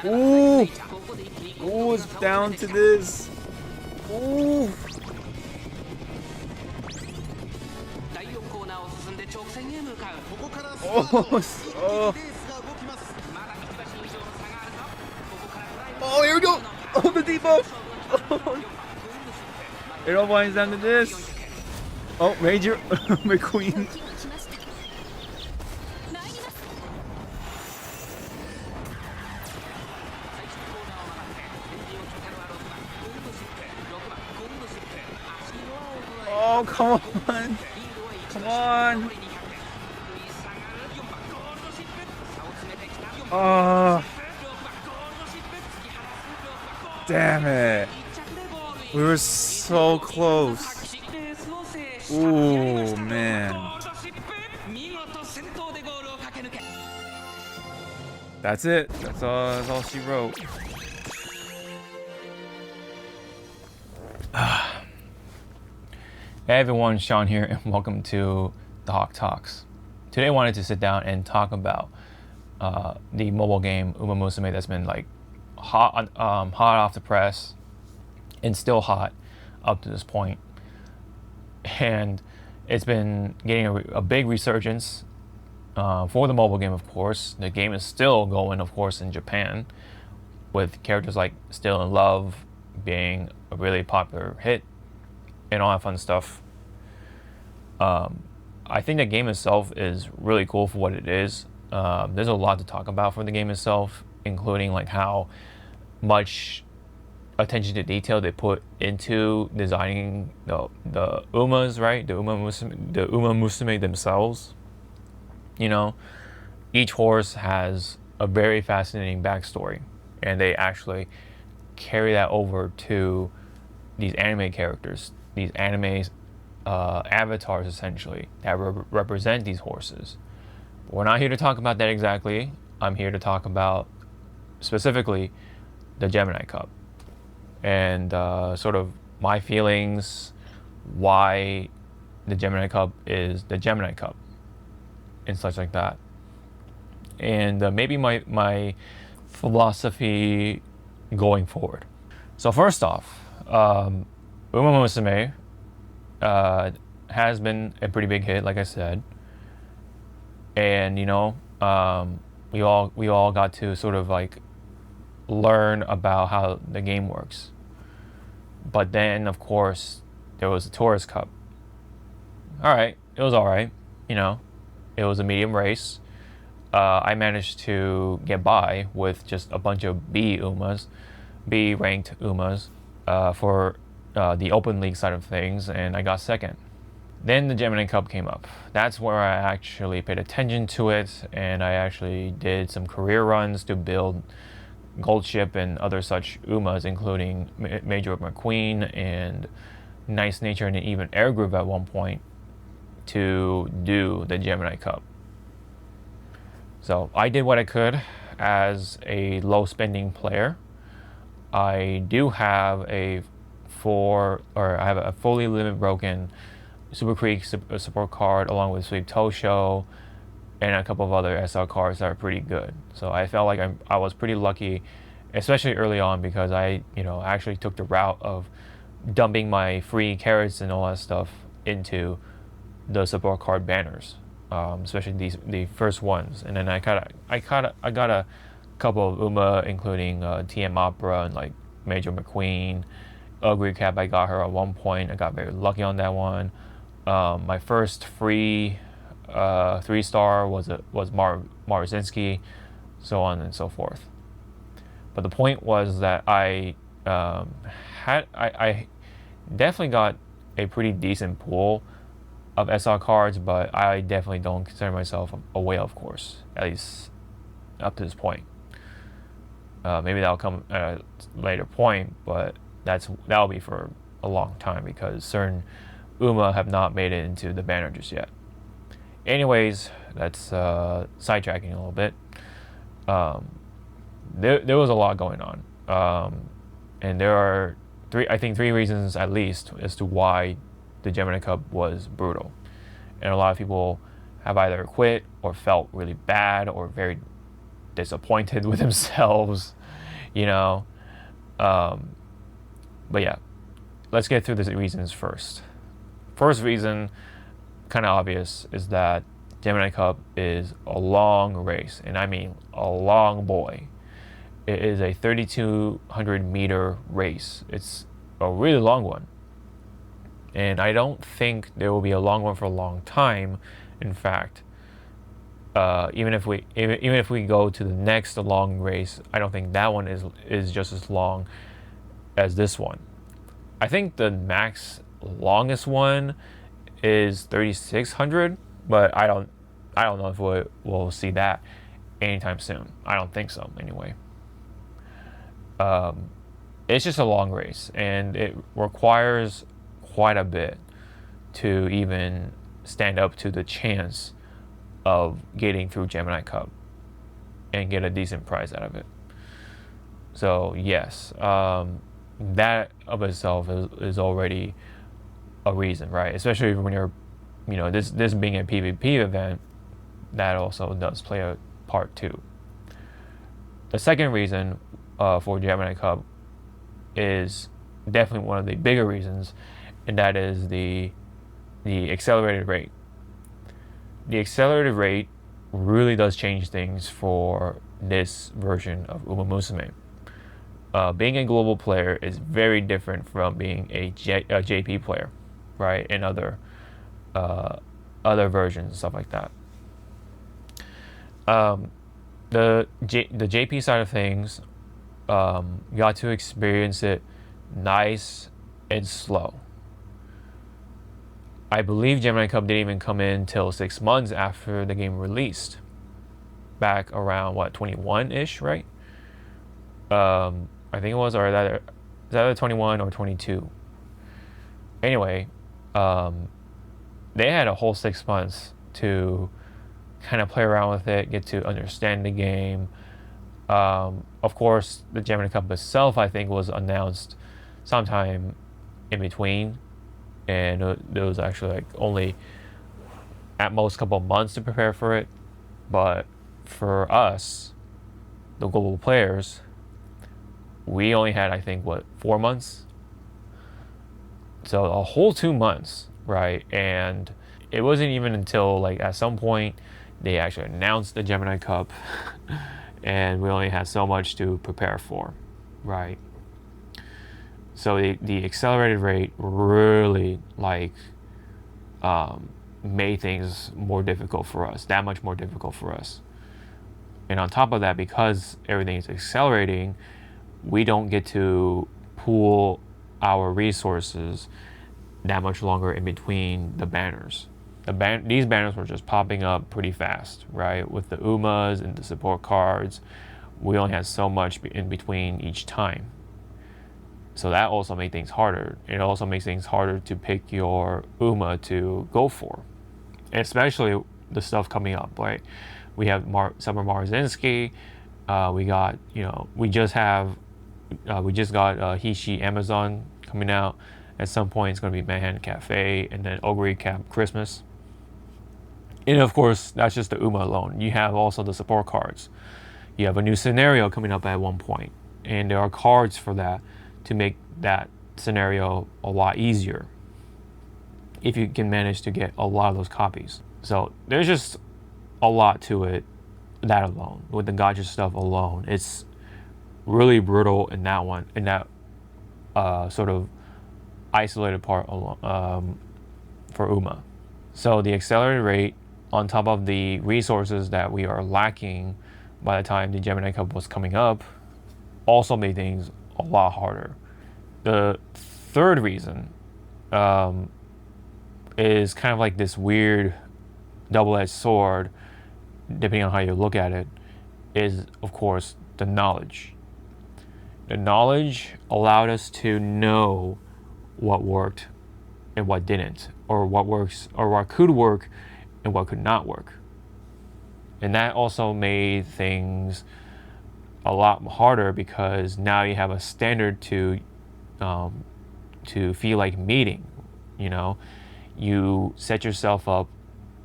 Ooh! Ooh, it's down to this. Ooh! Oh! Oh, here we go! Oh, the debuff! Oh. It all winds down to this. Oh, Major McQueen. Oh, come on. Come on. Oh. Damn it. We were so close. Ooh, man. That's it. That's all she wrote. Hey everyone, Sean here, and welcome to the Hawke Talks. Today I wanted to sit down and talk about the mobile game Uma Musume that's been like hot off the press and still hot up to this point. And it's been getting a big resurgence for the mobile game, of course. The game is still going, of course, in Japan, with characters like Still in Love being a really popular hit and all that fun stuff. I think the game itself is really cool for what it is. There's a lot to talk about for the game itself, including like how much attention to detail they put into designing the Umas, right? The Uma Musume themselves. You know, each horse has a very fascinating backstory, and they actually carry that over to these anime characters, these anime avatars essentially that represent these horses. But we're not here to talk about that exactly. I'm here to talk about specifically the Gemini Cup and sort of my feelings, why the Gemini Cup is the Gemini Cup and such like that, and maybe my philosophy going forward. So first off, Uma Musume has been a pretty big hit, like I said, and you know, we all got to sort of like learn about how the game works. But then, of course, there was the Tourist Cup. All right, it was all right. You know, it was a medium race. I managed to get by with just a bunch of B ranked Umas for the Open League side of things, and I got second. Then the Gemini Cup came up. That's where I actually paid attention to it, and I actually did some career runs to build Gold Ship and other such Umas, including Major McQueen and Nice Nature and even Air Groove at one point to do the Gemini Cup. So I did what I could as a low spending player. I do have a fully limit broken Super Creek support card along with Sweep Tosho and a couple of other SL cards that are pretty good. So I felt like I was pretty lucky, especially early on, because I actually took the route of dumping my free carrots and all that stuff into the support card banners, especially the first ones. And then I got a couple of Uma, including TM Opera and like Major McQueen. Ugly Cap, I got her at one point. I got very lucky on that one. My first free 3-star was Marzinski, so on and so forth. But the point was that I definitely got a pretty decent pool of SR cards, but I definitely don't consider myself a whale, of course, at least up to this point. Maybe that'll come at a later point, but that'll be for a long time because certain Uma have not made it into the banner just yet. Anyways, that's sidetracking a little bit. There was a lot going on, and there are three reasons at least as to why the Gemini Cup was brutal, and a lot of people have either quit or felt really bad or very disappointed with themselves, you know. Um, but yeah, let's get through the reasons first. First reason, kind of obvious, is that Gemini Cup is a long race, and I mean a long boy. It is a 3,200 meter race. It's a really long one. And I don't think there will be a long one for a long time. In fact, even if we go to the next long race, I don't think that one is just as long as this one. I think the max longest one is 3,600, but I don't know if we'll see that anytime soon. I don't think so anyway. It's just a long race, and it requires quite a bit to even stand up to the chance of getting through Gemini Cup and get a decent prize out of it. So yes, that of itself is already a reason, right? Especially when you're, this being a PvP event, that also does play a part too. The second reason for Gemini Cup is definitely one of the bigger reasons, and that is the accelerated rate. The accelerated rate really does change things for this version of Uma Musume. Being a global player is very different from being a JP player, right? And other versions and stuff like that. The JP side of things, got to experience it nice and slow. I believe Gemini Cup didn't even come in till 6 months after the game released, back around 21-ish, right? I think it was, or is that 21 or 22? Anyway, they had a whole 6 months to kind of play around with it, get to understand the game. Of course, the Gemini Cup itself, I think, was announced sometime in between, and there was actually only at most a couple of months to prepare for it. But for us, the global players, we only had, I think, 4 months? So a whole 2 months, right? And it wasn't even until at some point they actually announced the Gemini Cup and we only had so much to prepare for, right? So the accelerated rate really made things more difficult for us, that much more difficult for us. And on top of that, because everything is accelerating, we don't get to pool our resources that much longer in between the banners. These banners were just popping up pretty fast, right? With the UMAs and the support cards, we only had so much in between each time. So that also made things harder. It also makes things harder to pick your UMA to go for, especially the stuff coming up, right? We have Summer Marzinski. We just got Hishi Amazon coming out. At some point, it's going to be Manhattan Cafe and then Ogre Camp Christmas. And of course, that's just the UMA alone. You have also the support cards. You have a new scenario coming up at one point, and there are cards for that to make that scenario a lot easier if you can manage to get a lot of those copies. So there's just a lot to it, that alone. With the gacha stuff alone, it's really brutal in that one, in that sort of isolated part for UMA. So the accelerated rate, on top of the resources that we are lacking by the time the Gemini Cup was coming up, also made things a lot harder. The third reason is kind of like this weird double-edged sword, depending on how you look at it, is of course the knowledge. The knowledge allowed us to know what worked and what didn't, or what works or what could work and what could not work. And that also made things a lot harder, because now you have a standard to feel like meeting. You set yourself up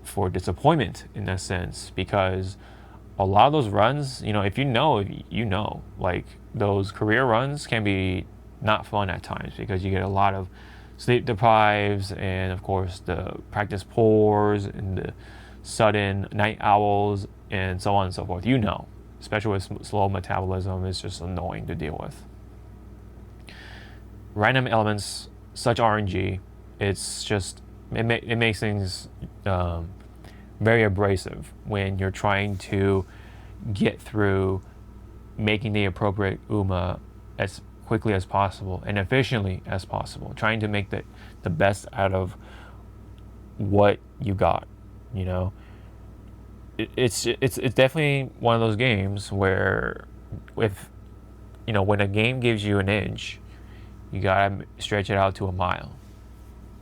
for disappointment in a sense, because a lot of those runs, if you know, like those career runs can be not fun at times because you get a lot of sleep deprives and of course the practice pours and the sudden night owls and so on and so forth. Especially with slow metabolism, it's just annoying to deal with. Random elements, such RNG, it makes things very abrasive when you're trying to get through making the appropriate UMA as quickly as possible and efficiently as possible, trying to make the best out of what you got. It's definitely one of those games where when a game gives you an inch, you gotta stretch it out to a mile,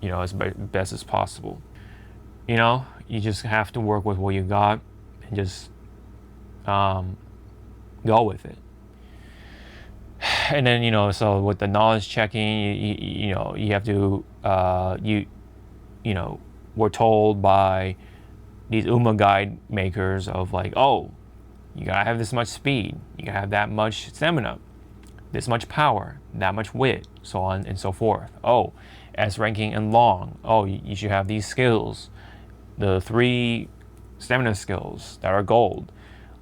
as best as possible. You just have to work with what you got and just go with it. And then so with the knowledge checking, you have to we're told by these UMA guide makers of like, oh, you gotta have this much speed, you gotta have that much stamina, this much power, that much wit, so on and so forth. Oh, S ranking and long. Oh, you should have these skills, the 3 stamina skills that are gold.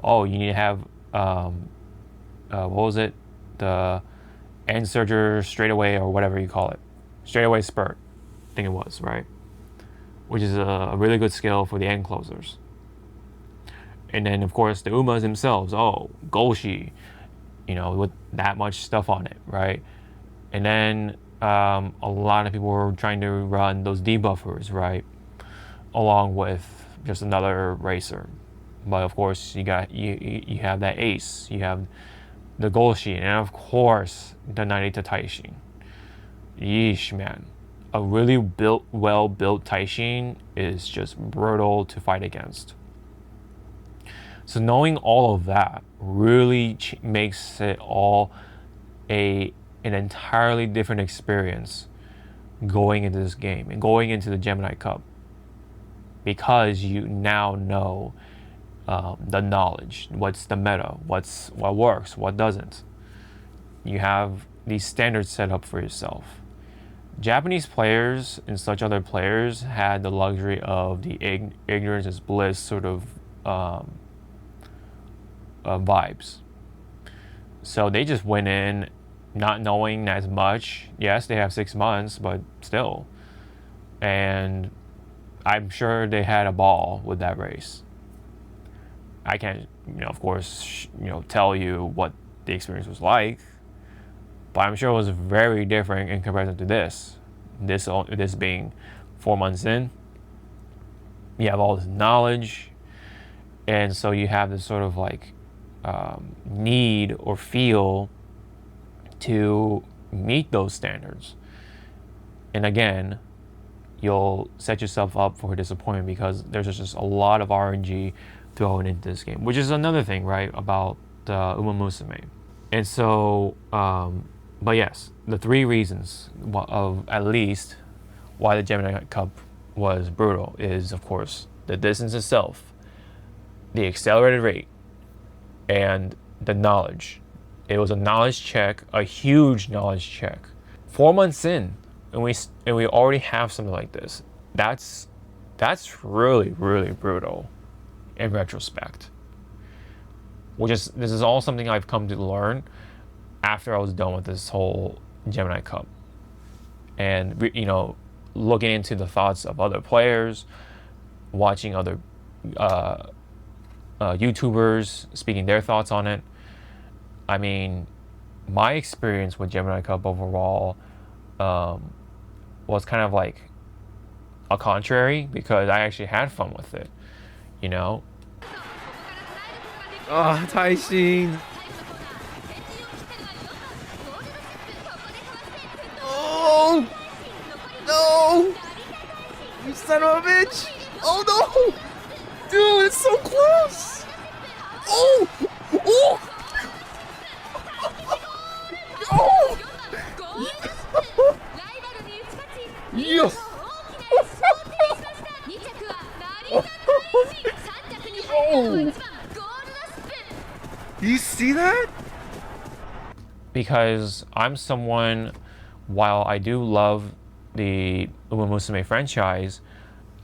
Oh, you need to have what was it? The end surger straightaway or whatever you call it, straightaway spurt, I think it was, right? Which is a really good skill for the end closers. And then of course the UMAs themselves. Oh, Golshi, with that much stuff on it, right? And then a lot of people were trying to run those debuffers, right, along with just another racer. But of course you have that ace, you have the Golshi, and of course the Narita Taishin. Yeesh, man. A really well-built Taishin is just brutal to fight against. So knowing all of that really makes it all an entirely different experience going into this game and going into the Gemini Cup, because you now know the knowledge, what's the meta, what works, what doesn't. You have these standards set up for yourself. Japanese players and such other players had the luxury of the ignorance is bliss sort of vibes. So they just went in not knowing as much. Yes, they have 6 months, but still. And I'm sure they had a ball with that race. I can't, of course, tell you what the experience was like, but I'm sure it was very different in comparison to this. This being 4 months in, you have all this knowledge, and so you have this sort of like need or feel to meet those standards. And again, you'll set yourself up for disappointment because there's just a lot of RNG thrown into this game, which is another thing, right, about Uma Musume. And so, but yes, the 3 reasons of at least why the Gemini Cup was brutal is, of course, the distance itself, the accelerated rate, and the knowledge. It was a knowledge check, a huge knowledge check. 4 months in, and we already have something like this. That's really, really brutal in retrospect. This is all something I've come to learn after I was done with this whole Gemini Cup, and looking into the thoughts of other players, watching other YouTubers speaking their thoughts on it. I mean, my experience with Gemini Cup overall was kind of like a contrary, because I actually had fun with it. Ah, Taishin. Oh no! You son of a bitch! Oh no! Dude, it's so close! Oh! Oh! Oh! Yes! Do you see that? Because I'm someone, while I do love the Uma Musume franchise,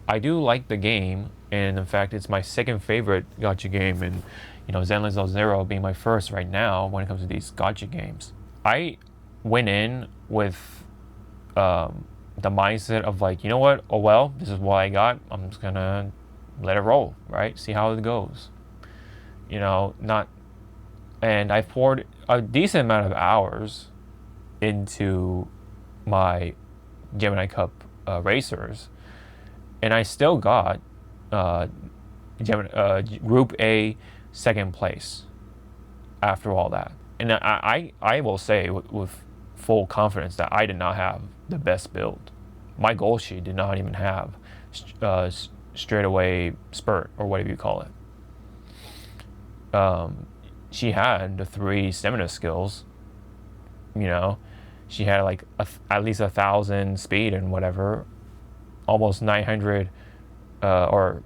I do like the game, and in fact, it's my second favorite gacha game, and Zenless Zero being my first right now when it comes to these gacha games. I went in with the mindset of like, you know what? Oh well, this is what I got. I'm just gonna let it roll, right? See how it goes. Not, and I poured a decent amount of hours into my Gemini Cup racers, and I still got Group A second place after all that. And I will say with full confidence that I did not have the best build. My goal sheet did not even have straightaway spurt, or whatever you call it. She had the 3 stamina skills. She had like at least 1,000 speed and whatever, almost 900 or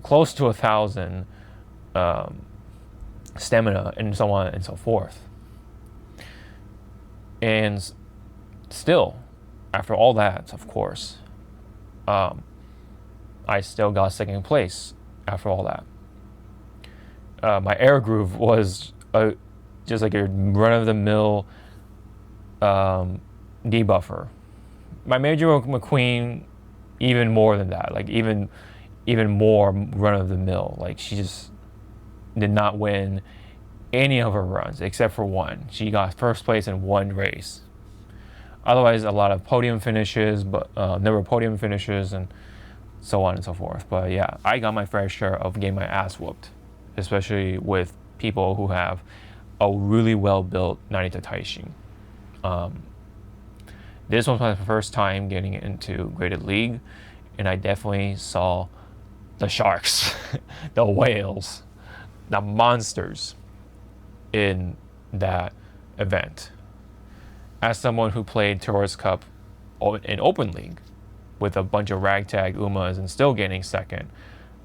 close to 1,000 stamina, and so on and so forth. And still, after all that, of course, I still got second place after all that. My air groove was just like a run-of-the-mill debuffer. My Major McQueen, even more than that, like even more run-of-the-mill. Like, she just did not win any of her runs except for one. She got first place in one race. Otherwise, a lot of podium finishes, but never podium finishes, and so on and so forth. But yeah, I got my fair share of getting my ass whooped, especially with people who have a really well-built Narita Taishin. This was my first time getting into Graded League, and I definitely saw the sharks, the whales, the monsters in that event. As someone who played Tourist Cup in Open League with a bunch of ragtag Umas and still getting second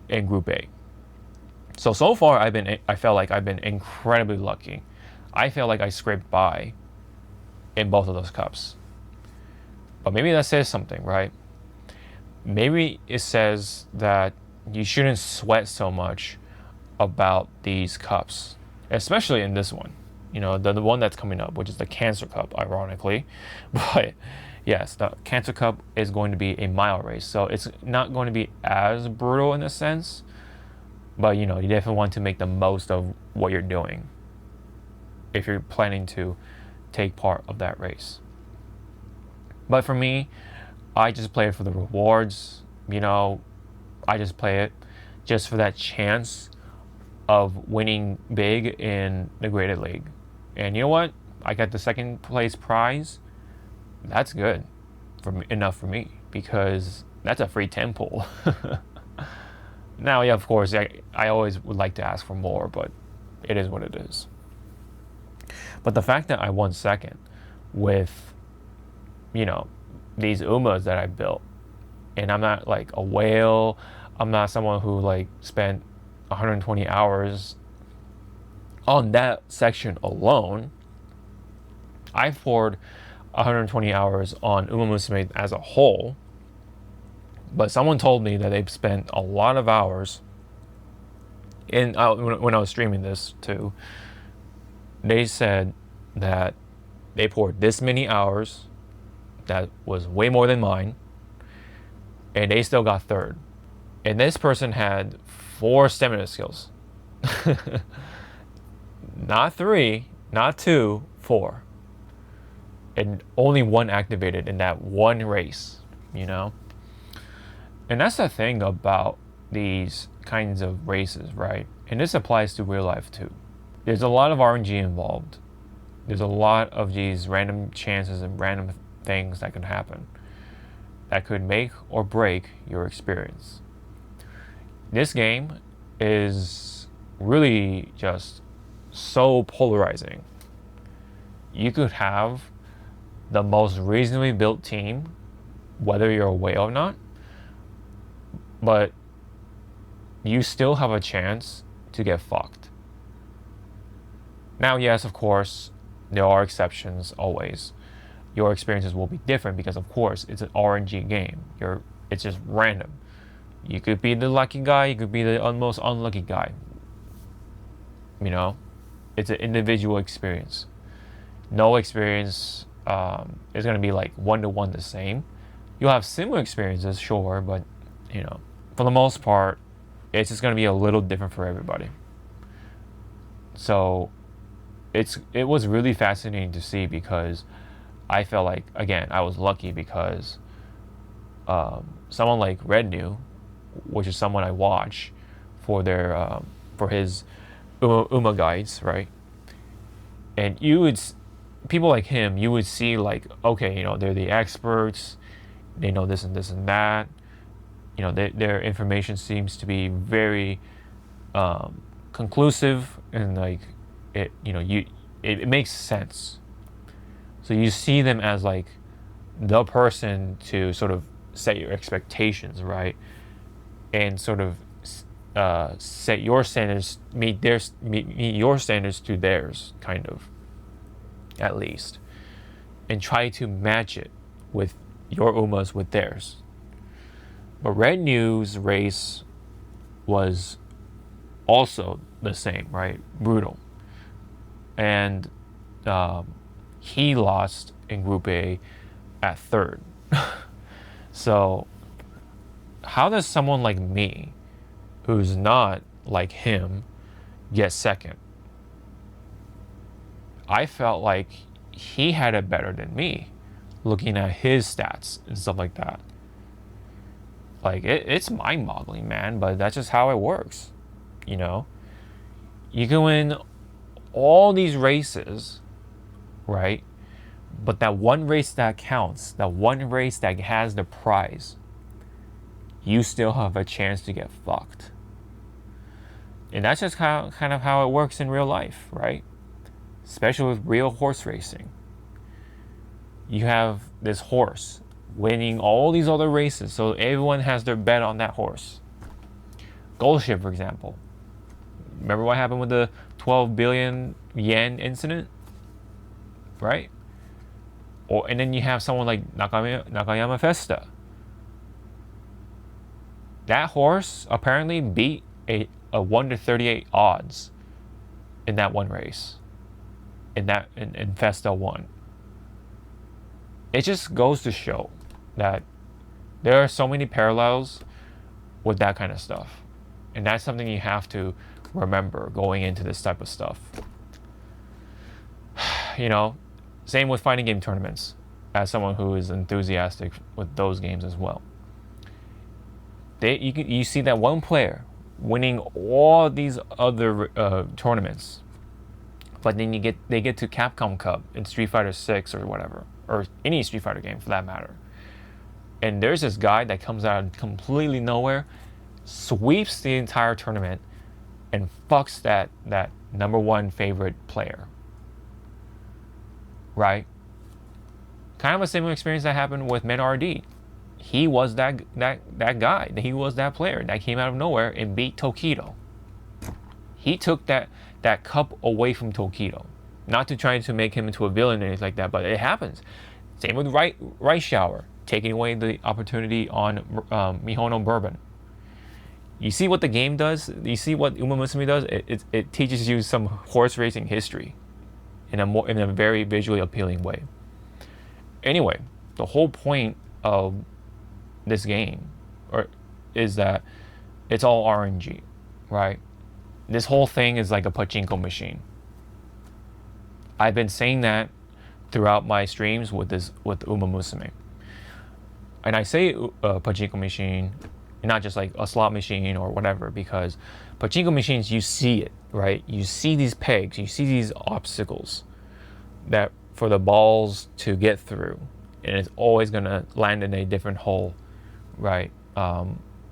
in Group A. So far I felt like I've been incredibly lucky. I feel like I scraped by in both of those cups. But maybe that says something, right? Maybe it says that you shouldn't sweat so much about these cups, especially in this one. The one that's coming up, which is the Cancer Cup, ironically. But yes, the Cancer Cup is going to be a mile race, so it's not going to be as brutal in a sense. But you definitely want to make the most of what you're doing if you're planning to take part of that race. But for me, I just play it for the rewards. I just play it just for that chance of winning big in the Graded League. And you know what? I got the second place prize. That's good, enough for me, because that's a free 10 pull. Now, yeah, of course, I always would like to ask for more, but it is what it is. But the fact that I won second with, these Umas that I built, and I'm not like a whale, I'm not someone who like spent 120 hours on that section alone. I've poured 120 hours on Uma Musume as a whole, but someone told me that they've spent a lot of hours when I was streaming this too. They said that they poured this many hours, that was way more than mine, and they still got third. And this person had 4 stamina skills. Not 3, not 2, 4. And only 1 activated in that one race, And that's the thing about these kinds of races, right? And this applies to real life too. There's a lot of RNG involved. There's a lot of these random chances and random things that can happen that could make or break your experience. This game is really just so polarizing. You could have the most reasonably built team, whether you're a whale or not, but you still have a chance to get fucked. Now, yes, of course, there are exceptions always. Your experiences will be different because, of course, it's an RNG game. It's just random. You could be the lucky guy, you could be the most unlucky guy. You know, it's an individual experience. No experience is going to be like one-to-one the same. You'll have similar experiences, sure, but, for the most part, it's just going to be a little different for everybody. So it was really fascinating to see because I felt like, again, I was lucky because someone like Red New, which is someone I watch for for his Uma guides, right? And people like him, you would see like, okay, they're the experts, they know this and this and that. Their information seems to be very conclusive and like it makes sense. So you see them as like the person to sort of set your expectations, right? And sort of set your standards, meet your standards to theirs, kind of, at least, and try to match it with your Umas with theirs. But Red New's race was also the same, right? Brutal. And he lost in Group A at third. So how does someone like me, who's not like him, get second? I felt like he had it better than me, looking at his stats and stuff like that. Like, it's mind-boggling, man, but that's just how it works, You can win all these races, right? But that one race that counts, that one race that has the prize, you still have a chance to get fucked. And that's just kind of how it works in real life, right? Especially with real horse racing. You have this horse winning all these other races, so everyone has their bet on that horse. Gold Ship, for example. Remember what happened with the 12 billion yen incident? Right? And then you have someone like Nakayama Festa. That horse apparently beat a 1-38 odds in that one race. In Festa 1. It just goes to show that there are so many parallels with that kind of stuff. And that's something you have to remember going into this type of stuff. Same with fighting game tournaments, as someone who is enthusiastic with those games as well. You see that one player winning all these other tournaments, but then they get to Capcom Cup in Street Fighter 6 or whatever, or any Street Fighter game for that matter. And there's this guy that comes out of completely nowhere, sweeps the entire tournament, and fucks that number one favorite player. Right? Kind of a similar experience that happened with MenRD. He was that guy. He was that player that came out of nowhere and beat Tokido. He took that cup away from Tokido. Not to try to make him into a villain or anything like that, but it happens. Same with Rice Shower, taking away the opportunity on Mihono Bourbon. You see what the game does? You see what Uma Musume does? It teaches you some horse racing history in a very visually appealing way. Anyway, the whole point of this game is that it's all RNG, right? This whole thing is like a pachinko machine. I've been saying that throughout my streams with Uma Musume. And I say pachinko machine, not just like a slot machine or whatever, because pachinko machines, you see it, right? You see these pegs, you see these obstacles that for the balls to get through, and it's always gonna land in a different hole, right?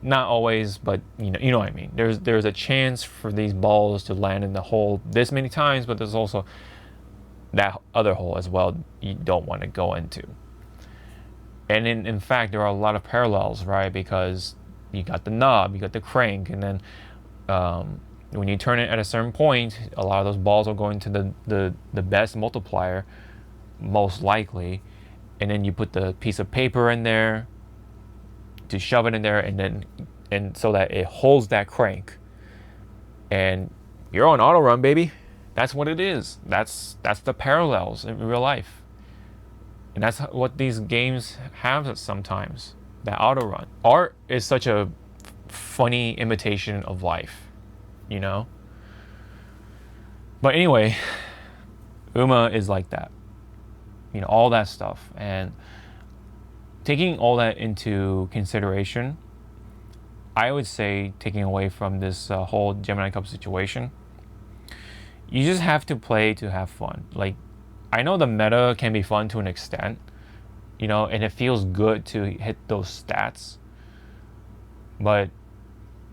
Not always, but you know what I mean. There's a chance for these balls to land in the hole this many times, but there's also that other hole as well you don't want to go into. And in fact, there are a lot of parallels, right? Because you got the knob, you got the crank, and then when you turn it at a certain point, a lot of those balls will go into the best multiplier, most likely, and then you put the piece of paper in there to shove it in there, and so that it holds that crank, and you're on auto run, baby. That's what it is. That's the parallels in real life, and that's what these games have sometimes. That auto run. Art is such a funny imitation of life, you know. But anyway, Uma is like that. You know, all that stuff, and taking all that into consideration, I would say, taking away from this whole Gemini Cup situation, you just have to play to have fun. Like, I know the meta can be fun to an extent, you know, and it feels good to hit those stats, but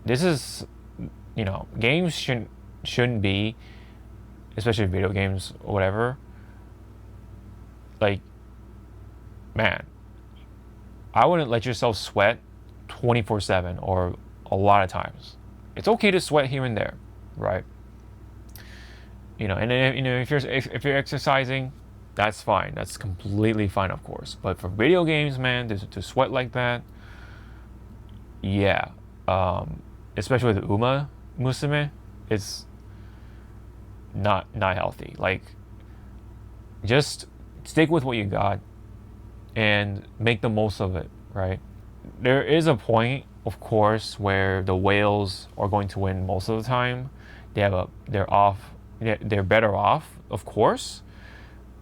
this is, you know, games shouldn't be, especially video games or whatever, like, man, I wouldn't let yourself sweat 24/7 or a lot of times. It's okay to sweat here and there, right? You know, and you know, if you're exercising, that's fine. That's completely fine, of course. But for video games, man, to sweat like that, yeah. Especially with Uma Musume, it's not healthy. Like, just stick with what you got and make the most of it, right? There is a point, of course, where the whales are going to win most of the time. They're better off, of course.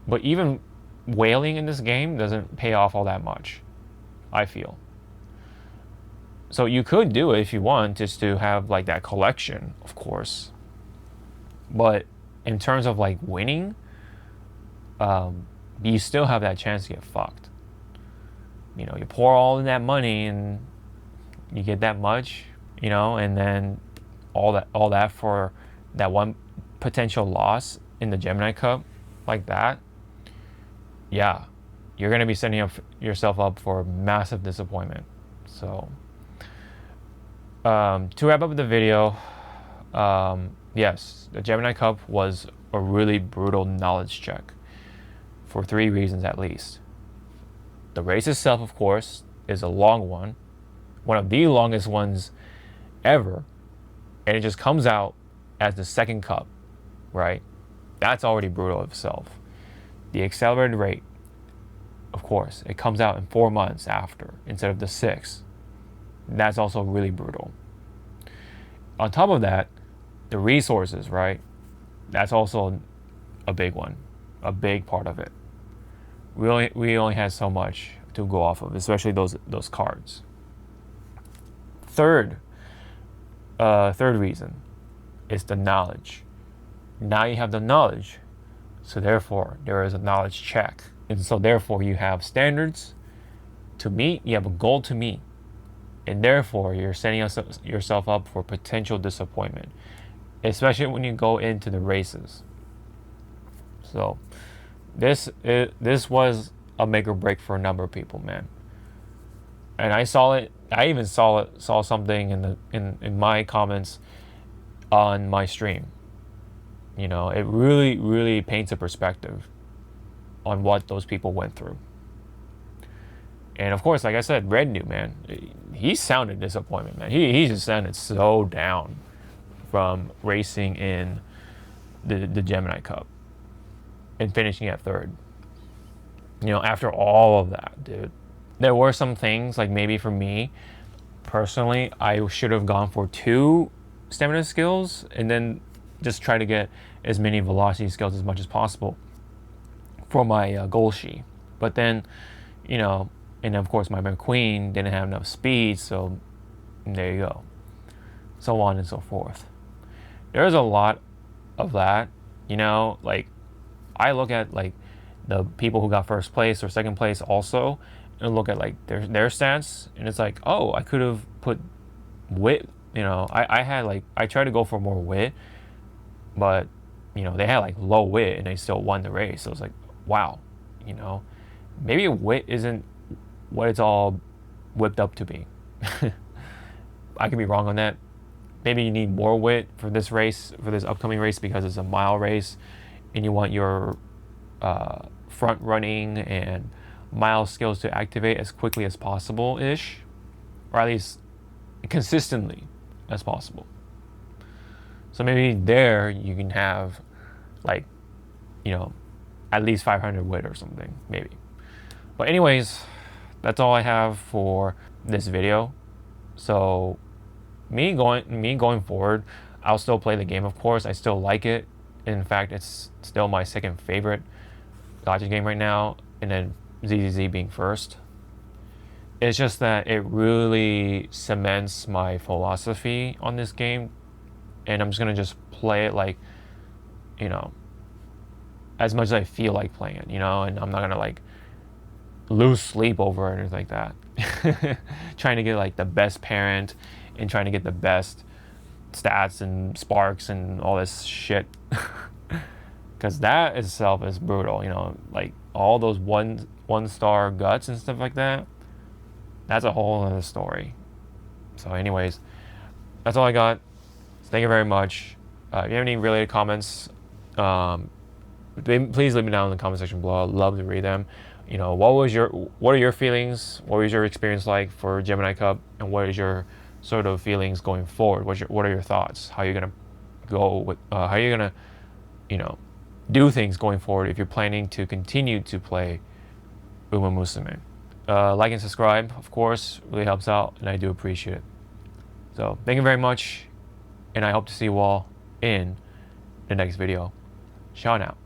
But even whaling in this game doesn't pay off all that much, I feel. So you could do it if you want, just to have like that collection, of course. But in terms of like winning, you still have that chance to get fucked. You know, you pour all in that money and you get that much, you know, and then all that for that one potential loss in the Gemini Cup, like that. Yeah, you're gonna be setting yourself up for massive disappointment. So, to wrap up the video, yes, the Gemini Cup was a really brutal knowledge check for 3 reasons at least. The race itself, of course, is a long one of the longest ones ever, and it just comes out as the second cup, right? That's already brutal itself. The accelerated rate, of course, it comes out in 4 months after instead of the 6. That's also really brutal. On top of that, the resources, right? That's also a big one, a big part of it. We only had so much to go off of, especially those cards. Third reason is the knowledge. Now you have the knowledge, so therefore there is a knowledge check, and so therefore you have standards to meet, you have a goal to meet, and therefore you're setting yourself up for potential disappointment, especially when you go into the races. So this was a make or break for a number of people, man. And I saw it. I even saw something in my comments on my stream. You know, it really paints a perspective on what those people went through. And of course, like I said, Red knew, man. He sounded disappointment, man. He just sounded so down from racing in the Gemini Cup and finishing at 3rd. You know, after all of that, dude. There were some things, like maybe for me, personally, I should have gone for 2 stamina skills and then just try to get as many velocity skills as much as possible for my goal sheet. But then, you know, and of course my McQueen didn't have enough speed, so there you go. So on and so forth. There's a lot of that, you know, like I look at like the people who got 1st place or 2nd place also, and look at like their stats, and it's like, oh, I could have put wit, you know, I tried to go for more wit, but you know, they had like low wit and they still won the race. So it's like, wow, you know, maybe wit isn't what it's all whipped up to be. I could be wrong on that. maybe you need more wit for this race, for this upcoming race, because it's a mile race, and you want your front running and mile skills to activate as quickly as possible ish, or at least consistently as possible. So maybe there you can have like, you know, at least 500 wit or something, maybe. But anyways, that's all I have for this video. So me going forward, I'll still play the game, of course. I still like it. In fact, it's still my second favorite gacha game right now, and then ZZZ being first. It's just that it really cements my philosophy on this game, and I'm just gonna just play it like, you know, as much as I feel like playing it, you know, and I'm not gonna like lose sleep over it or anything like that. Trying to get like the best parent and trying to get the best stats and sparks and all this shit. Because that itself is brutal, you know, like all those one star guts and stuff like that. That's a whole other story. So anyways, that's all I got. Thank you very much. If you have any related comments, please leave me down in the comment section below. I'd love to read them. You know, what are your feelings? What was your experience like for Gemini Cup, and what is your sort of feelings going forward? What are your thoughts? How are you gonna go with? How are you gonna, you know, do things going forward if you're planning to continue to play Uma Musume? Like and subscribe, of course, really helps out, and I do appreciate it. So thank you very much, and I hope to see you all in the next video. Ciao now.